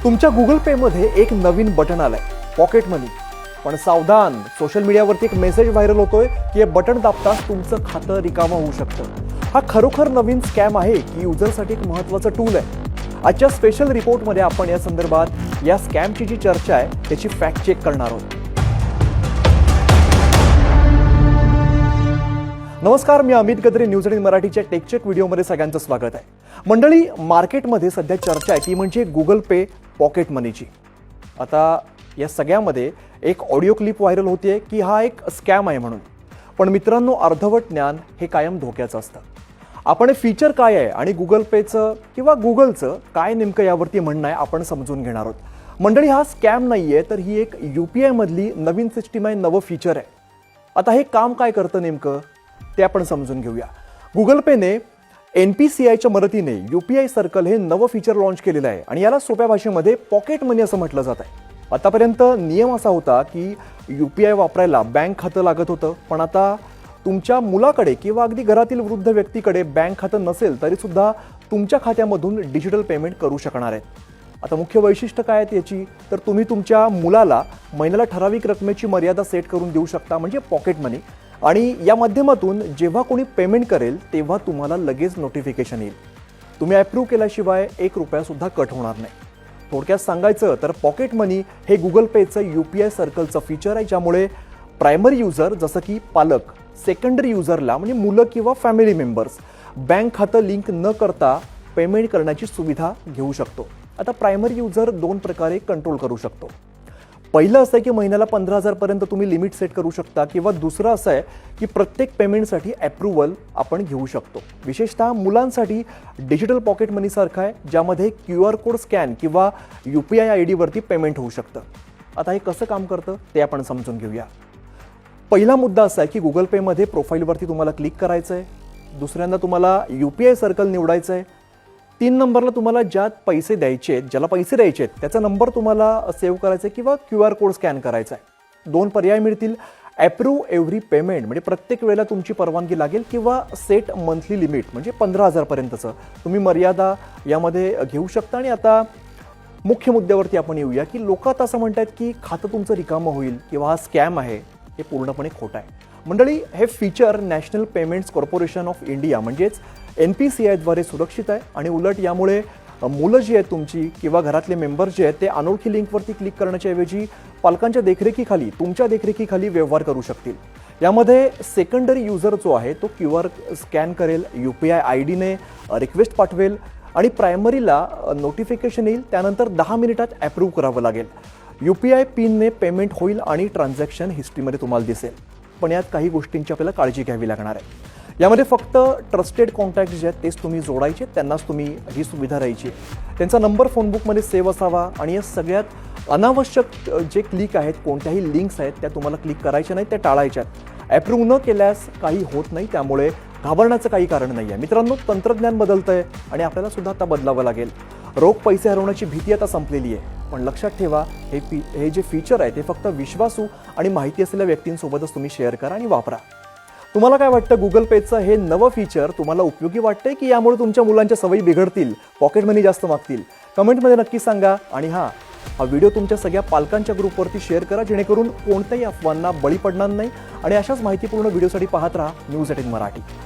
तुमच्या गुगल पे मध्ये एक नवीन बटन आलंय, पॉकेट मनी. पण सावधान, सोशल मीडियावरती एक मेसेज व्हायरल होतोय की हे बटन दाबताच तुमचं खातं रिकामं होऊ शकतं. हा खरोखर नवीन स्कॅम आहे की युजरसाठी एक महत्त्वाचं टूल आहे? आजच्या स्पेशल रिपोर्टमध्ये आपण या संदर्भात या स्कॅमची जी चर्चा आहे त्याची फॅक्ट चेक करणार आहोत. नमस्कार, मी अमित गद्रे. न्यूज 18 मराठीच्या टेकचेक व्हिडिओमध्ये सगळ्यांचं स्वागत आहे. मंडळी, मार्केटमध्ये सध्या चर्चा आहे ती म्हणजे गुगल पे पॉकेट मनीची. आता या सगळ्यामध्ये एक ऑडिओ क्लिप व्हायरल होतीये की हा एक स्कॅम आहे म्हणून. पण मित्रांनो, अर्धवट ज्ञान हे कायम धोक्याचं असतं. आपण हे फीचर काय आहे आणि गुगल पेचं किंवा गुगलचं काय नेमकं यावरती म्हणणं आहे आपण समजून घेणार आहोत. मंडळी, हा स्कॅम नाहीये, तर ही एक UPI मधली नवीन सिस्टीम आहे, नवं फीचर आहे. आता हे काम काय करतं नेमकं ते आपण समजून घेऊया. गुगल पेने NPCIच्या मदतीने UPI सर्कल हे नवं फीचर लॉन्च केलेलं आहे आणि याला सोप्या भाषेमध्ये पॉकेट मनी असं म्हटलं जात आहे. आतापर्यंत नियम असा होता की UPI वापरायला बँक खातं लागत होतं, पण आता तुमच्या मुलाकडे किंवा अगदी घरातील वृद्ध व्यक्तीकडे बँक खातं नसेल तरी सुद्धा तुमच्या खात्यामधून डिजिटल पेमेंट करू शकणार आहेत. आता मुख्य वैशिष्ट्य काय आहे याची, तर तुम्ही तुमच्या मुलाला महिन्याला ठराविक रकमेची मर्यादा सेट करून देऊ शकता, म्हणजे पॉकेट मनी. आणि या माध्यमातून जेव्हा कोणी पेमेंट करेल तेव्हा तुम्हाला लगेच नोटिफिकेशन येईल. तुम्ही अप्रूव्ह केल्याशिवाय ₹1 सुद्धा कट होणार नाही. थोडक्यात सांगायचं तर पॉकेट मनी हे गुगल पेचं UPI सर्कलचं फीचर आहे, ज्यामुळे प्रायमरी युजर जसं की पालक सेकंडरी युजरला म्हणजे मुलं किंवा फॅमिली मेंबर्स बँक खातं लिंक न करता पेमेंट करण्याची सुविधा घेऊ शकतो. आता प्रायमरी युजर 2 प्रकारे कंट्रोल करू शकतो. पहिलं असं आहे की महिन्याला 15,000 पर्यंत तुम्ही लिमिट सेट करू शकता, किंवा दुसरं असं आहे की प्रत्येक पेमेंटसाठी अप्रूव्हल आपण घेऊ शकतो. विशेषतः मुलांसाठी डिजिटल पॉकेट मनी सारखं आहे, ज्यामध्ये QR कोड स्कॅन किंवा UPI ID वरती पेमेंट होऊ शकतं. आता हे कसं काम करतं ते आपण समजून घेऊया. पहिला मुद्दा असा आहे की गुगल पेमध्ये प्रोफाईलवरती तुम्हाला क्लिक करायचं आहे. दुसऱ्यांदा तुम्हाला UPI सर्कल निवडायचं आहे. 3 नंबरला तुम्हाला ज्यात पैसे द्यायचे आहेत, ज्याला पैसे द्यायचे आहेत त्याचा नंबर तुम्हाला सेव्ह करायचा आहे किंवा QR कोड स्कॅन करायचा आहे. 2 पर्याय मिळतील. अप्रूव्ह एव्हरी पेमेंट म्हणजे प्रत्येक वेळेला तुमची परवानगी लागेल, किंवा सेट मंथली लिमिट म्हणजे 15,000 पर्यंतचं तुम्ही मर्यादा यामध्ये घेऊ शकता. आणि आता मुख्य मुद्द्यावरती आपण येऊया की लोक आता असं म्हणतात की खातं तुमचं रिकामं होईल किंवा हा स्कॅम आहे. हे पूर्णपणे खोटं आहे. मंडळी, हे feature national payments corporation of India म्हणजेच NPCI द्वारे सुरक्षित आहे. आणि उलट यामुळे मुलं जी आहेत तुमची किंवा घरातले मेंबर जे आहेत ते अनोळखी लिंकवरती क्लिक करण्याच्या ऐवजी पालकांच्या देखरेखीखाली, तुमच्या देखरेखीखाली व्यवहार करू शकतील. यामध्ये सेकंडरी युजर जो आहे तो QR स्कॅन करेल, UPI IDने रिक्वेस्ट पाठवेल आणि प्रायमरीला नोटिफिकेशन येईल. त्यानंतर 10 मिनिटात अप्रूव्ह करावं लागेल. UPI पिनने पेमेंट होईल आणि ट्रान्झॅक्शन हिस्ट्रीमध्ये तुम्हाला दिसेल. पण यात काही गोष्टींची आपल्याला काळजी घ्यावी लागणार आहे. यामध्ये फक्त ट्रस्टेड कॉन्टॅक्ट जे आहेत तेच तुम्ही जोडायचे, त्यांनाच तुम्ही ही सुविधा राहायची. त्यांचा नंबर फोनबुकमध्ये सेव्ह असावा. आणि या सगळ्यात अनावश्यक जे क्लिक आहेत, कोणत्याही लिंक्स आहेत त्या तुम्हाला क्लिक करायच्या नाहीत, त्या टाळायच्यात. अप्रूव्ह न केल्यास काही होत नाही, त्यामुळे घाबरण्याचं काही कारण नाही आहे. मित्रांनो, तंत्रज्ञान बदलतंय आणि आपल्याला सुद्धा आता बदलावं लागेल. रोख पैसे हरवण्याची भीती आता संपलेली आहे. पण लक्षात ठेवा, हे जे फीचर आहे ते फक्त विश्वासू आणि माहिती असलेल्या व्यक्तींसोबतच तुम्ही शेअर करा आणि वापरा. तुम्हाला काय वाटतं, गुगल पेचं हे नवं फीचर तुम्हाला उपयोगी वाटतंय की यामुळे तुमच्या मुलांच्या सवयी बिघडतील, पॉकेट मनी जास्त मागतील? कमेंटमध्ये नक्की सांगा. आणि हा व्हिडिओ तुमच्या सगळ्या पालकांच्या ग्रुपवरती शेअर करा, जेणेकरून कोणत्याही अफवांना बळी पडणार नाही. आणि अशाच माहितीपूर्ण व्हिडिओसाठी पाहत राहा न्यूज 18 मराठी.